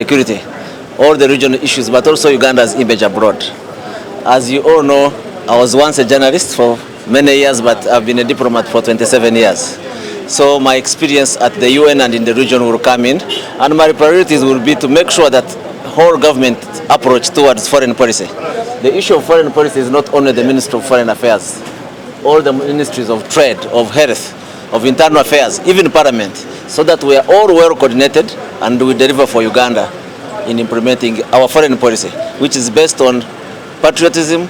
security, all the regional issues, but also Uganda's image abroad. As you all know, I was once a journalist for many years, but I've been a diplomat for 27 years. So my experience at the UN and in the region will come in, and my priorities will be to make sure that whole government approach towards foreign policy. The issue of foreign policy is not only the Ministry of Foreign Affairs, all the ministries of trade, of health, of internal affairs, even parliament, so that we are all well coordinated and we deliver for Uganda in implementing our foreign policy, which is based on patriotism,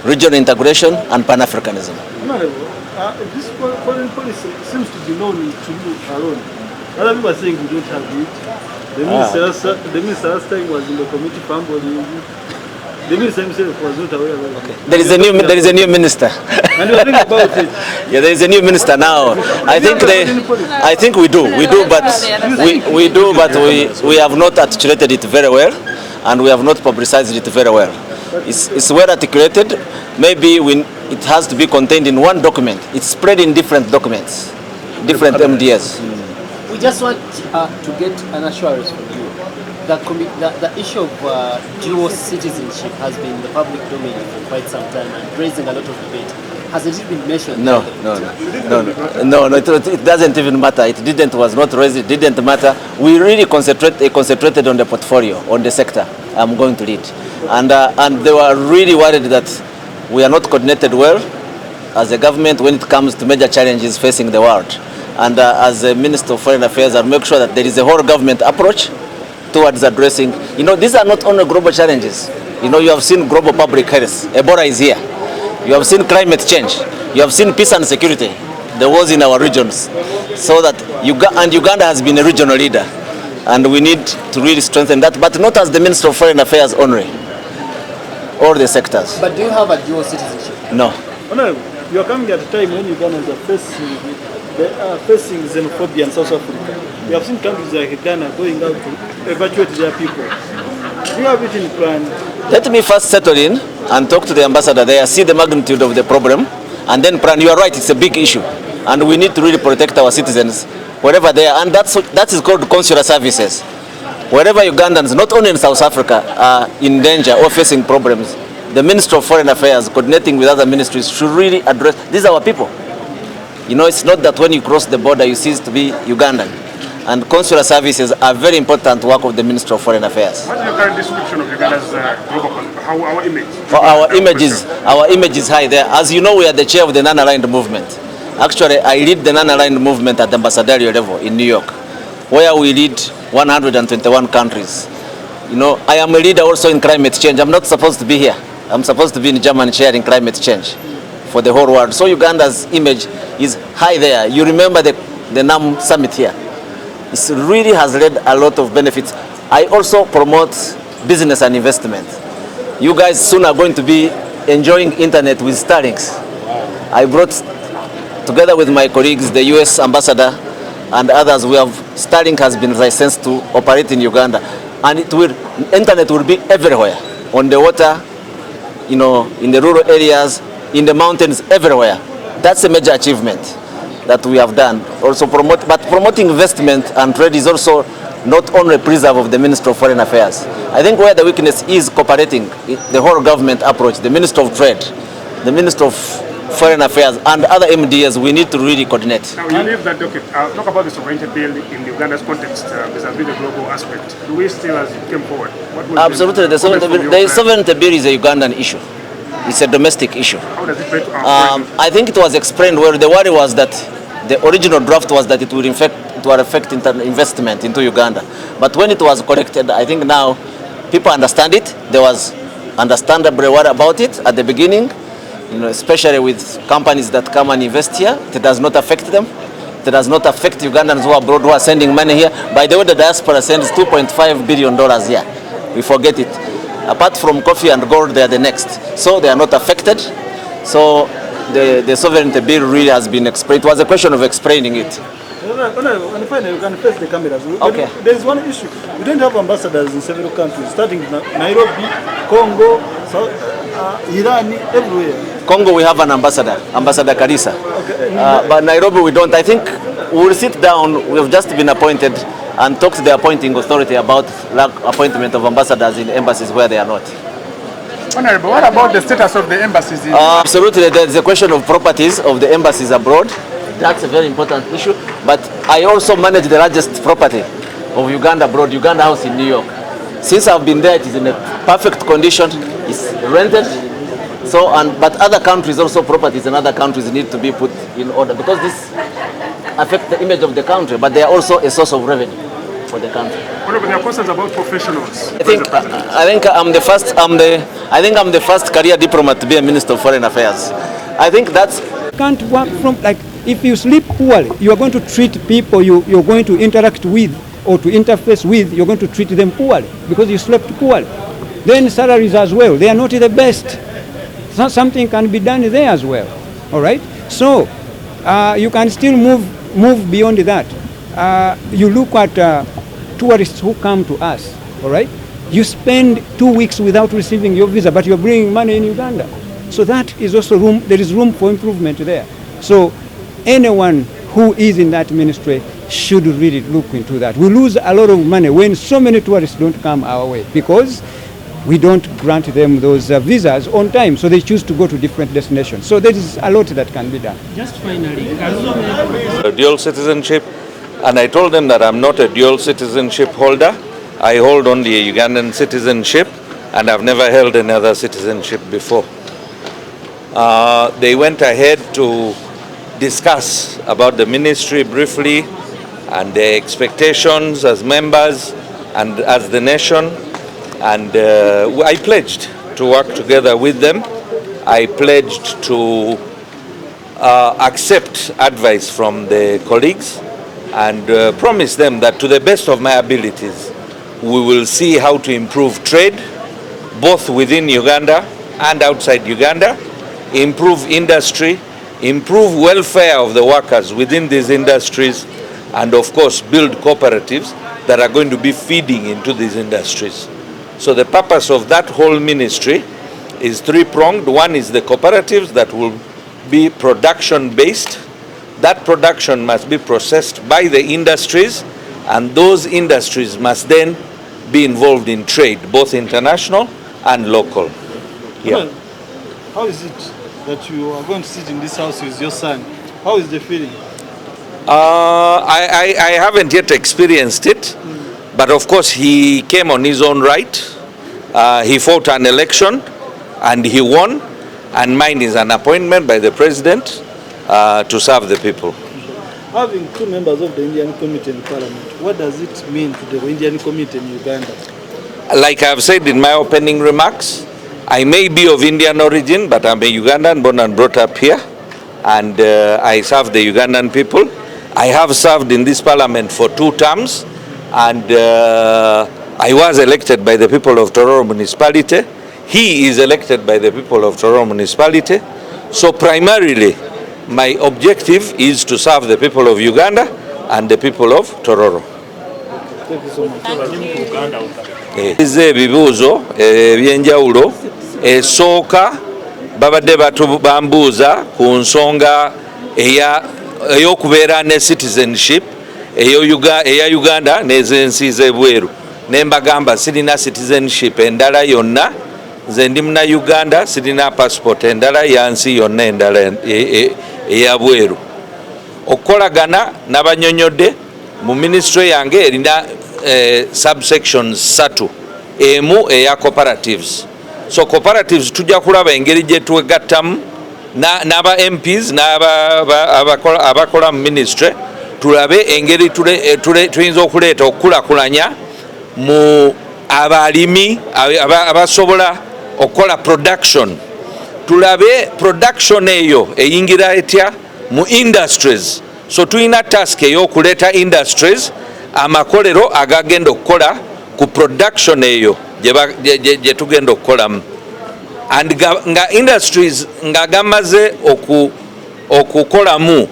regional integration, and Pan-Africanism. This foreign policy seems to belong to you alone. Other people are saying we don't have it. The minister last time was in the committee family. The minister himself was not aware of it. Okay. There is a new minister. And you think about it? Yeah, there is a new minister now. I think we do, but we have not articulated it very well, and we have not publicized it very well. It's well articulated. Maybe it has to be contained in one document. It's spread in different documents, different MDS. We just want to get an assurance from you. The issue of dual citizenship has been in the public domain for quite some time and raising a lot of debate. Has it been mentioned? No, it doesn't even matter. It was not raised, it didn't matter. We really concentrated on the portfolio, on the sector I'm going to lead. And they were really worried that we are not coordinated well as a government when it comes to major challenges facing the world. And as a Minister of Foreign Affairs, I'll make sure that there is a whole government approach towards addressing, these are not only global challenges. You have seen global public health. Ebola is here. You have seen climate change. You have seen peace and security. The wars in our regions. So that Uganda has been a regional leader. And we need to really strengthen that, but not as the Minister of Foreign Affairs only. All the sectors. But do you have a dual citizenship? No. You are coming at a time when Ugandans are facing xenophobia in South Africa. We have seen countries like Ghana going out to evacuate their people. Do you have it in plan? Let me first settle in and talk to the ambassador there, see the magnitude of the problem, and then plan. You are right, it's a big issue. And we need to really protect our citizens wherever they are. And that is called consular services. Wherever Ugandans, not only in South Africa, are in danger or facing problems, the Ministry of Foreign Affairs, coordinating with other ministries, should really address. These are our people. It's not that when you cross the border, you cease to be Ugandan. And consular services are very important work of the Ministry of Foreign Affairs. What is your current description of Uganda's global our image? Our image is high there. As you know, we are the chair of the non-aligned movement. Actually, I lead the non-aligned movement at the ambassadorial level in New York, where we lead 121 countries. I am a leader also in climate change. I'm not supposed to be here. I'm supposed to be in Germany chairing climate change for the whole world. So Uganda's image is high there. You remember the NAM summit here. It really has led a lot of benefits. I also promote business and investment. You guys soon are going to be enjoying internet with Starlinks. I brought, together with my colleagues, the US ambassador and others, Starlink has been licensed to operate in Uganda. And internet will be everywhere, on the water, in the rural areas, in the mountains, everywhere. That's a major achievement that we have done. Also promoting investment and trade is also not only preserve of the Ministry of Foreign Affairs. I think where the weakness is cooperating, the whole government approach, the Minister of Trade, the Minister of Foreign Affairs, and other MDs, we need to really coordinate. Now, you leave that docket. Talk about the sovereignty bill in Uganda's context vis-a-vis the global aspect. Do we still, as it came forward? Absolutely. The sovereignty bill is a Ugandan issue. It's a domestic issue. How does it play to our I think it was explained where the worry was that the original draft was that it would affect investment into Uganda. But when it was corrected, I think now people understand it. There was understandable worry about it at the beginning, especially with companies that come and invest here. It does not affect them. It does not affect Ugandans who are abroad, who are sending money here. By the way, the diaspora sends $2.5 billion here. We forget it. Apart from coffee and gold, they are the next. So they are not affected. So the sovereignty bill really has been explained. It was a question of explaining it. And finally, you can face the cameras. Okay. There is one issue. We don't have ambassadors in several countries, starting Nairobi, Congo, Iran, everywhere. Congo, we have an ambassador, Ambassador Karisa. Okay. But Nairobi, we don't. I think we'll sit down. We've just been appointed and talk to the appointing authority about appointment of ambassadors in embassies where they are not. Honorable, what about the status of the embassies? Absolutely, there's a question of properties of the embassies abroad. That's a very important issue. But I also manage the largest property of Uganda abroad, Uganda House in New York. Since I've been there, it is in a perfect condition. It's rented. So, but other countries also, properties in other countries need to be put in order because this affects the image of the country, but they are also a source of revenue for the country. What about the questions about professionals? I think I'm the first career diplomat to be a Minister of Foreign Affairs. I think that's can't work from, like, if you sleep poorly, you are going to treat people you're going to interact with or to interface with, you're going to treat them poorly because you slept poorly. Then salaries as well, they are not the best. So something can be done there as well. All right. So you can still move beyond that. You look at tourists who come to us. All right. You spend 2 weeks without receiving your visa, but you're bringing money in Uganda. So that is also room. There is room for improvement there. So anyone who is in that ministry should really look into that. We lose a lot of money when so many tourists don't come our way because we don't grant them those visas on time, so they choose to go to different destinations. So there is a lot that can be done. Just finally, dual citizenship, and I told them that I'm not a dual citizenship holder. I hold only a Ugandan citizenship, and I've never held another citizenship before. They went ahead to discuss about the ministry briefly and their expectations as members and as the nation. And I pledged to work together with them. I pledged to accept advice from the colleagues and promise them that to the best of my abilities, we will see how to improve trade, both within Uganda and outside Uganda, improve industry, improve welfare of the workers within these industries, and of course build cooperatives that are going to be feeding into these industries. So the purpose of that whole ministry is three-pronged. One is the cooperatives that will be production-based. That production must be processed by the industries, and those industries must then be involved in trade, both international and local. Yeah. How is it that you are going to sit in this house with your son? How is the feeling? I haven't yet experienced it, but of course he came on his own right. He fought an election and he won, and mine is an appointment by the president to serve the people. Having two members of the Indian committee in Parliament, what does it mean to the Indian committee in Uganda? Like I have said in my opening remarks, I may be of Indian origin, but I'm a Ugandan, born and brought up here, and I serve the Ugandan people. I have served in this parliament for 2 terms, and I was elected by the people of Tororo municipality. He is elected by the people of Tororo municipality. So primarily, my objective is to serve the people of Uganda and the people of Tororo. Thank you so much. Ebibuuzo ebyenjawulo esooka babadde bambuuza ku nsonga ey'okubeera ne citizenship eya Uganda n'ez'ensi z'ebweru. Ne mbagamba sirina citizenship endala yonna, nze ndi muna Uganda, sirina passport endala ya nsi yonna endala eya bweru. Okukolagana n'abanyonyodde mu ministry yange erina subsections 3. Emu eya cooperatives. So cooperatives tujja kulaba engeri gye twegattamu n'aba MPs n'abakola mu ministry, tulabe engeri tuyinza okuleeta okukulakulanya mu abalimi abasobola okukola production. Tulabe production eyo eyingira etya mu industries. So tulina task ey'okuleeta industries, amakolero agagenda okukola ku production eyo gye tugenda okukolamu, and nga industries nga gamaze okukolamu,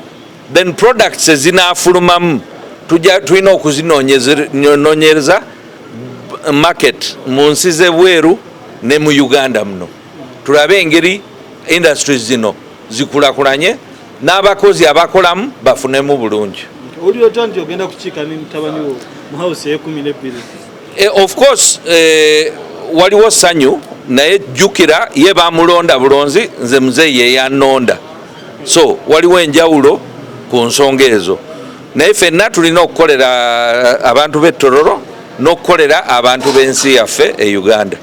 then products ezinaafulumamu tulina okuzinonyereza market mu nsi z'ebweru ne mu Uganda muno. Tulabe engeri industries zino zikulakulanye n'abakozi abakolamu bafunemu bulungi. Oli otandi ogenda kukiika ne mutabani wo mu house ya 12. Of course waliwo sanyu naye jjukira ye bamulonda bulonzi nze muzeeyi eyanonda, so waliwo enjawulo ku nsonga ezo, naye ffenna tulina okukolera abantu b'ettororo n'okukolera abantu b'ensi yaffe e Uganda.